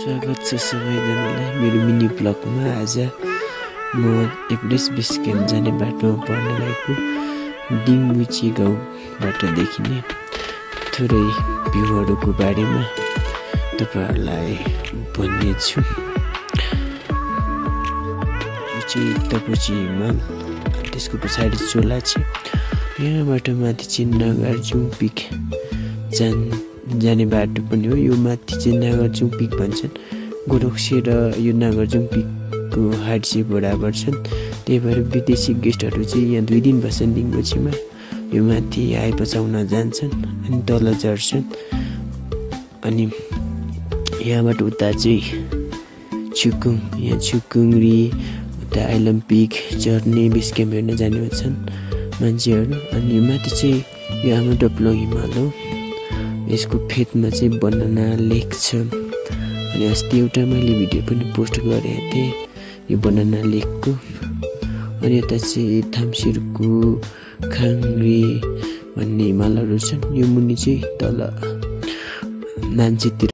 स्वागत छ सबैजनालाई मेरो मिनी ब्लगमा। आज म एभरेस्ट बेस क्याम्प जाने बाटोमा पर्न गएको डिङबुची गाउँबाट देखिने थोरै भ्यूहरूको बारेमा तपाईहरुलाई भन्नेछु। यो चाहिँ तपुची हिमाल, त्यसको पछाडि चोला छ। यहाँबाट माथि चाहिँ नागार्जुङ पिक जाने बाटो पनि हो। यो माथि चाहिँ नागार्जुङ पिक भन्छन्। गोरखसी र यो नागार्जुङ पिकको हाइट चाहिँ बराबर छन्। त्यही भएर विदेशी गेस्टहरू चाहिँ यहाँ 2 दिन बस्छन् डिङबुचीमा। यो माथि आएपछि आउन जान्छन् अनि तल झर्छन्। अनि यहाँबाट उता चाहिँ छुकुङ, यहाँ छुकुङरी उता आइलम पिक झर्ने बेस क्याम्प हेर्न जाने हुन्छन् मान्छेहरू। अनि माथि चाहिँ यो आमा डपलो हिमाल हो। यसको फेदमा चाहिँ बनाना लेक छ। अनि अस्ति एउटा मैले भिडियो पनि पोस्ट गरेको थिएँ यो बनाना लेकको। अनि यता चाहिँ थाम्सिरको खाङ्री भन्ने हिमालहरू छन्। यो मुनि चाहिँ तल नान्चेतिर